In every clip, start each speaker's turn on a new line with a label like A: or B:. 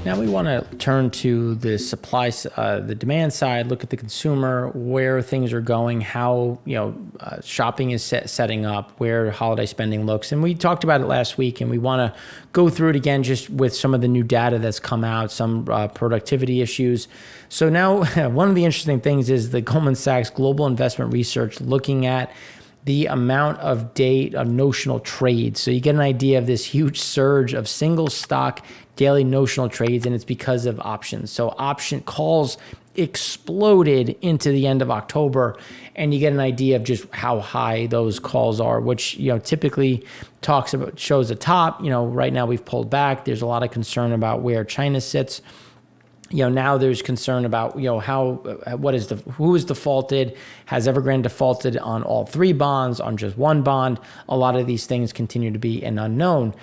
A: Now we want to turn to the the demand side, look at the consumer, where things are going, how shopping is setting up, where holiday spending looks. And we talked about it last week, and we want to go through it again just with some of the new data that's come out, some productivity issues. So now one of the interesting things is the Goldman Sachs Global Investment Research looking at the amount of notional trades. So you get an idea of this huge surge of single stock daily notional trades, and it's because of options. So option calls exploded into the end of October, and you get an idea of just how high those calls are, which typically shows a top. Right now we've pulled back. There's a lot of concern about where China sits. Now there's concern about, who is defaulted? Has Evergrande defaulted on all three bonds, on just one bond? A lot of these things continue to be an unknown.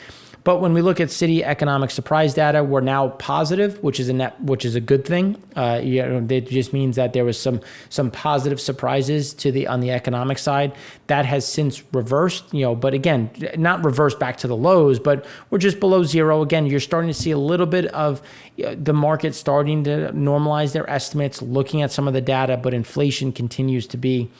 A: But when we look at Citi economic surprise data, we're now positive, which is a good thing. It just means that there was some positive surprises on the economic side. That has since reversed, but again, not reversed back to the lows, but we're just below zero. Again, you're starting to see a little bit of the market starting to normalize their estimates, looking at some of the data, but inflation continues to be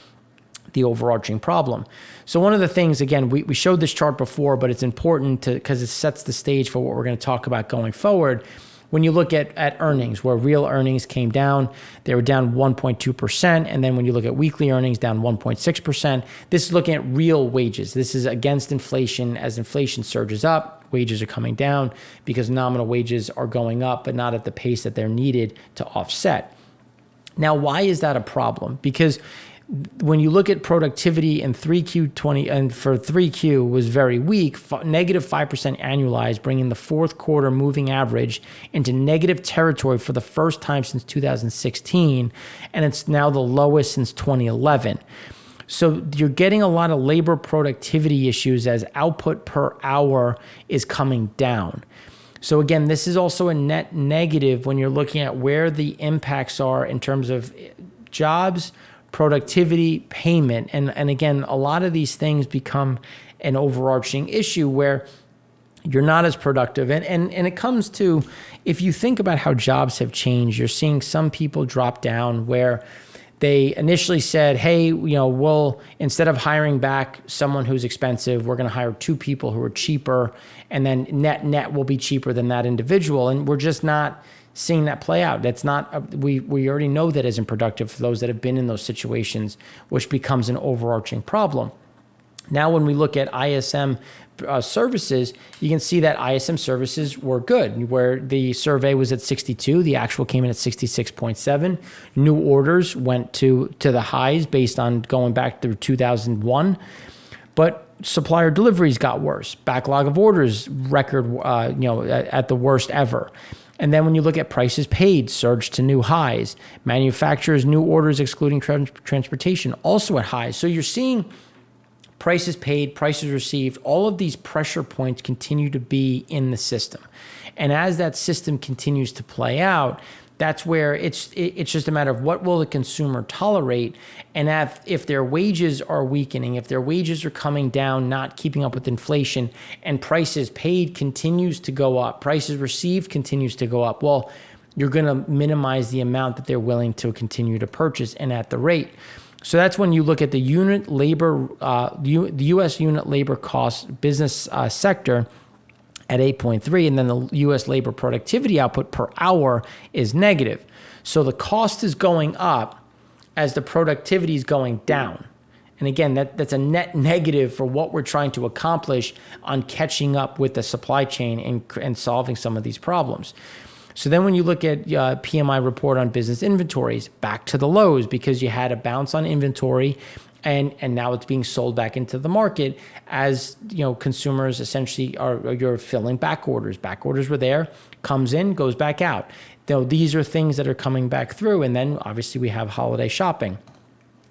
A: the overarching problem. So one of the things, again, we showed this chart before, but it's important because it sets the stage for what we're going to talk about going forward. When you look at earnings, where real earnings came down, they were down 1.2%. And then when you look at weekly earnings, down 1.6%. This is looking at real wages. This is against inflation. As inflation surges up, wages are coming down because nominal wages are going up, but not at the pace that they're needed to offset. Now, why is that a problem? Because when you look at productivity in 3Q20, and for 3Q was very weak, negative 5% annualized, bringing the fourth quarter moving average into negative territory for the first time since 2016, and it's now the lowest since 2011. So you're getting a lot of labor productivity issues as output per hour is coming down. So again, this is also a net negative when you're looking at where the impacts are in terms of jobs, productivity, payment. And again, a lot of these things become an overarching issue where you're not as productive. And it comes to, if you think about how jobs have changed, you're seeing some people drop down where they initially said, hey, we'll, instead of hiring back someone who's expensive, we're going to hire two people who are cheaper, and then net will be cheaper than that individual. And we're just not seeing that play out. That's not, we already know that isn't productive for those that have been in those situations, which becomes an overarching problem. Now, when we look at ISM services, you can see that ISM services were good, where the survey was at 62, the actual came in at 66.7. New orders went to the highs based on going back through 2001, but supplier deliveries got worse. Backlog of orders record, at the worst ever. And then when you look at prices paid, surged to new highs. Manufacturers' new orders, excluding transportation, also at highs. So you're seeing prices paid, prices received, all of these pressure points continue to be in the system. And as that system continues to play out, that's where it's just a matter of what will the consumer tolerate, and if their wages are weakening, if their wages are coming down, not keeping up with inflation, and prices paid continues to go up, prices received continues to go up, well, you're going to minimize the amount that they're willing to continue to purchase and at the rate. So that's when you look at the unit labor, the U.S. unit labor cost business sector at 8.3, and then the U.S. labor productivity output per hour is negative. So the cost is going up as the productivity is going down. And again, that's a net negative for what we're trying to accomplish on catching up with the supply chain and solving some of these problems. So then when you look at PMI report on business inventories, back to the lows because you had a bounce on inventory, and now it's being sold back into the market as consumers essentially you're filling back orders. Back orders were there, comes in, goes back out. These are things that are coming back through, and then obviously we have holiday shopping.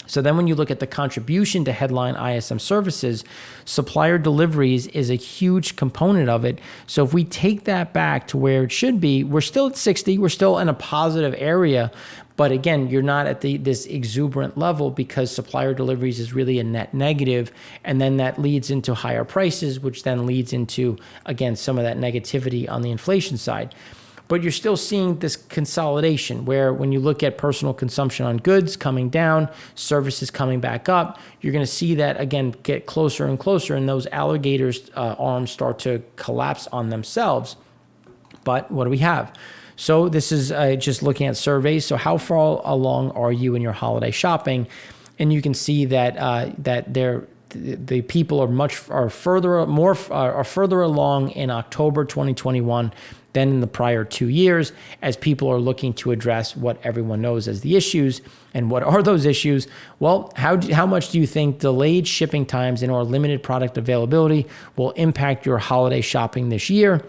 A: So then when you look at the contribution to headline ISM services, supplier deliveries is a huge component of it. So if we take that back to where it should be, we're still at 60, we're still in a positive area. But again, you're not at this exuberant level because supplier deliveries is really a net negative. And then that leads into higher prices, which then leads into, again, some of that negativity on the inflation side. but you're still seeing this consolidation where when you look at personal consumption on goods coming down, services coming back up, you're going to see that again get closer and closer, and those alligators' arms start to collapse on themselves. But what do we have? So this is just looking at surveys. So how far along are you in your holiday shopping? And you can see that the people are further along in October 2021 than in the prior 2 years, as people are looking to address what everyone knows as the issues. And what are those issues? Well, how much do you think delayed shipping times and or limited product availability will impact your holiday shopping this year?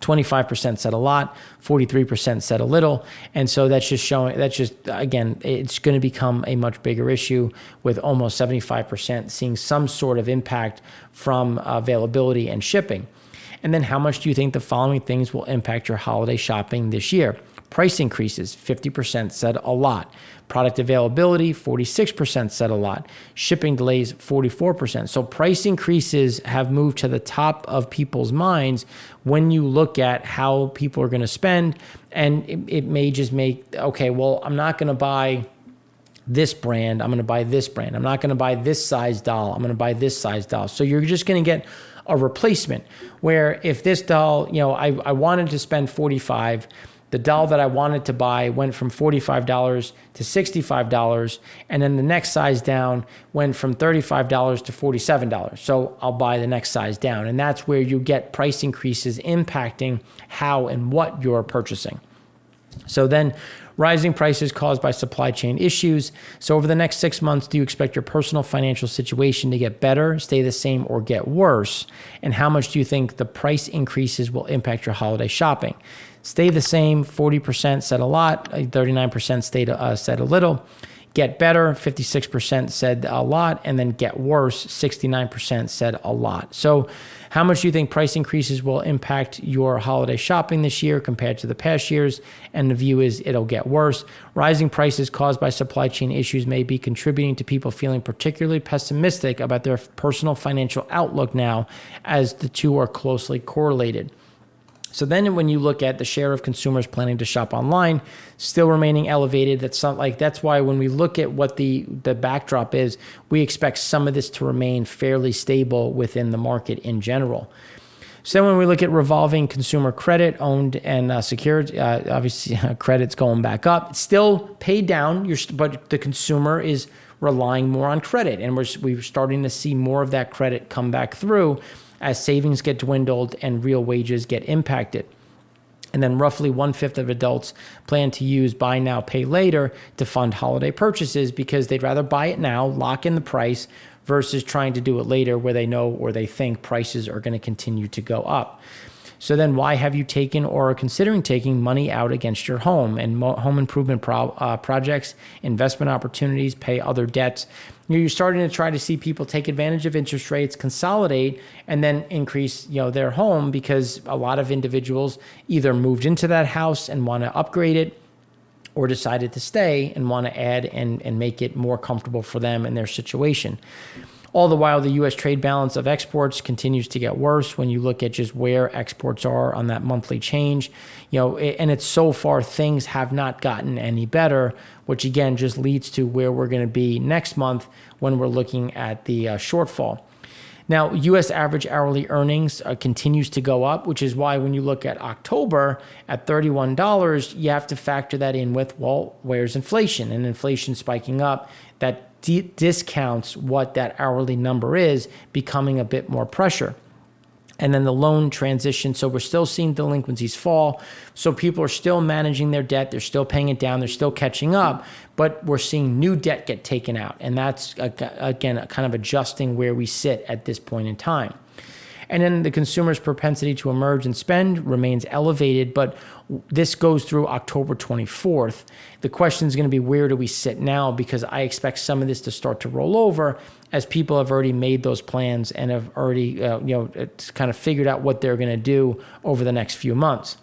A: 25% said a lot, 43% said a little. And so again, it's going to become a much bigger issue, with almost 75% seeing some sort of impact from availability and shipping. And then how much do you think the following things will impact your holiday shopping this year? Price increases, 50% said a lot. Product availability, 46% said a lot. Shipping delays, 44%. So price increases have moved to the top of people's minds when you look at how people are going to spend. And it may just make, okay, well, I'm not going to buy this brand. I'm going to buy this brand. I'm not going to buy this size doll. I'm going to buy this size doll. So you're just going to get a replacement where if this doll, I wanted to spend $45, the doll that I wanted to buy went from $45 to $65, and then the next size down went from $35 to $47. So I'll buy the next size down. And that's where you get price increases impacting how and what you're purchasing. So then rising prices caused by supply chain issues. So over the next 6 months, do you expect your personal financial situation to get better, stay the same, or get worse? And how much do you think the price increases will impact your holiday shopping? Stay the same, 40% said a lot, 39% said a little. Get better, 56% said a lot, and then get worse, 69% said a lot. So how much do you think price increases will impact your holiday shopping this year compared to the past years? And the view is it'll get worse. Rising prices caused by supply chain issues may be contributing to people feeling particularly pessimistic about their personal financial outlook now, as the two are closely correlated. So then when you look at the share of consumers planning to shop online, still remaining elevated. That's why when we look at what the backdrop is, we expect some of this to remain fairly stable within the market in general. So when we look at revolving consumer credit, owned and secured, obviously credit's going back up. It's still paid down, but the consumer is relying more on credit. And we're starting to see more of that credit come back through as savings get dwindled and real wages get impacted. And then roughly 1/5 of adults plan to use buy now, pay later to fund holiday purchases because they'd rather buy it now, lock in the price, versus trying to do it later where they know or they think prices are going to continue to go up. So then why have you taken or are considering taking money out against your home and home improvement projects, investment opportunities, pay other debts? You're starting to try to see people take advantage of interest rates, consolidate, and then increase their home, because a lot of individuals either moved into that house and want to upgrade it, or decided to stay and want to add and make it more comfortable for them and their situation. All the while, the U.S. trade balance of exports continues to get worse when you look at just where exports are on that monthly change. And it's so far things have not gotten any better, which again just leads to where we're going to be next month when we're looking at the shortfall. Now, U.S. average hourly earnings continues to go up, which is why when you look at October at $31, you have to factor that in with, well, where's inflation? And inflation spiking up, that discounts what that hourly number is, becoming a bit more pressure. And then the loan transition. So we're still seeing delinquencies fall. So people are still managing their debt. They're still paying it down. They're still catching up. But we're seeing new debt get taken out. And that's, again, kind of adjusting where we sit at this point in time. And then the consumer's propensity to emerge and spend remains elevated, but this goes through October 24th. The question is going to be, where do we sit now? Because I expect some of this to start to roll over as people have already made those plans and have already kind of figured out what they're going to do over the next few months.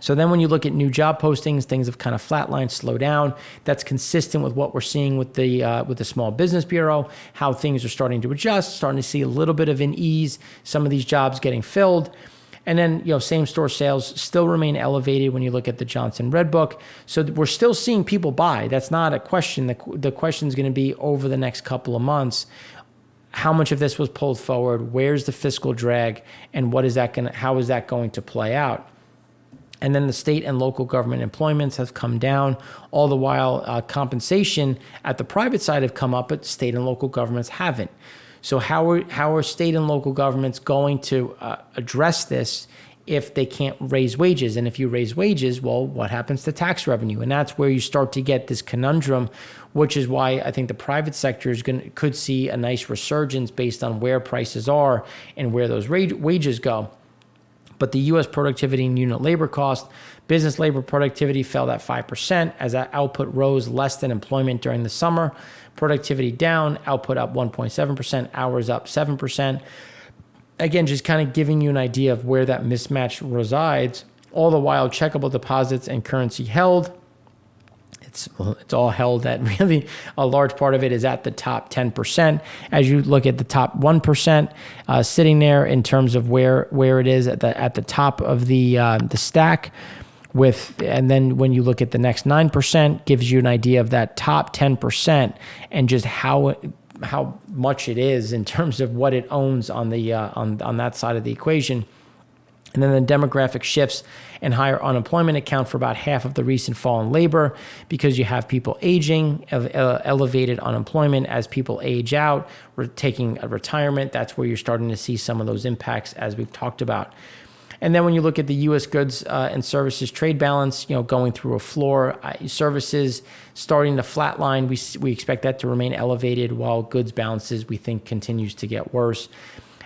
A: So then when you look at new job postings, things have kind of flatlined, slowed down. That's consistent with what we're seeing with the Small Business Bureau, how things are starting to adjust, starting to see a little bit of an ease, some of these jobs getting filled. And then, same store sales still remain elevated when you look at the Johnson REDBOOK. So we're still seeing people buy. That's not a question. The question is going to be over the next couple of months, how much of this was pulled forward? Where's the fiscal drag? And how is that going to play out? And then the state and local government employments have come down. All the while, compensation at the private side have come up, but state and local governments haven't. So how are state and local governments going to address this if they can't raise wages? And if you raise wages, well, what happens to tax revenue? And that's where you start to get this conundrum, which is why I think the private sector could see a nice resurgence based on where prices are and where those wages go. But the U.S. productivity and unit labor cost, business labor productivity fell at 5% as that output rose less than employment during the summer. Productivity down, output up 1.7%, hours up 7%. Again, just kind of giving you an idea of where that mismatch resides. All the while, checkable deposits and currency held. It's all held at really a large part of it is at the top 10%. As you look at the top 1%, sitting there in terms of where it is at the top of the stack, and then when you look at the next 9%, gives you an idea of that top 10% and just how much it is in terms of what it owns on the on that side of the equation. And then the demographic shifts and higher unemployment account for about half of the recent fall in labor because you have people aging, elevated unemployment as people age out, taking a retirement. That's where you're starting to see some of those impacts as we've talked about. And then when you look at the U.S. goods and services trade balance, going through a floor, services starting to flatline, we expect that to remain elevated while goods balances we think continues to get worse.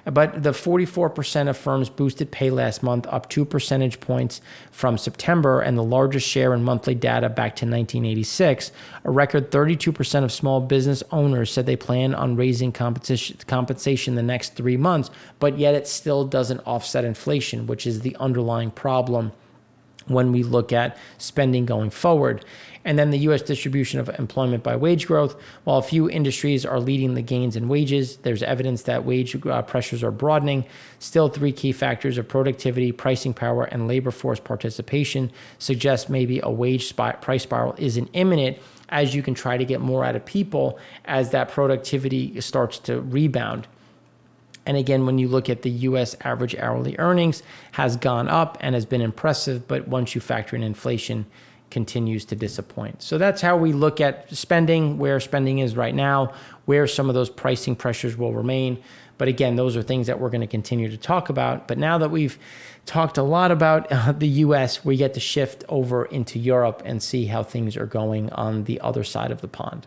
A: But the 44% of firms boosted pay last month, up 2 percentage points from September, and the largest share in monthly data back to 1986. A record 32% of small business owners said they plan on raising compensation the next 3 months, but yet it still doesn't offset inflation, which is the underlying problem when we look at spending going forward. And then the U.S. distribution of employment by wage growth. While a few industries are leading the gains in wages, there's evidence that wage pressures are broadening. Still, 3 key factors of productivity, pricing power, and labor force participation suggest maybe a wage price spiral isn't imminent, as you can try to get more out of people as that productivity starts to rebound. And again, when you look at the U.S. average hourly earnings has gone up and has been impressive, but once you factor in inflation, continues to disappoint. So that's how we look at spending, where spending is right now, where some of those pricing pressures will remain. But again, those are things that we're going to continue to talk about. But now that we've talked a lot about the U.S., we get to shift over into Europe and see how things are going on the other side of the pond.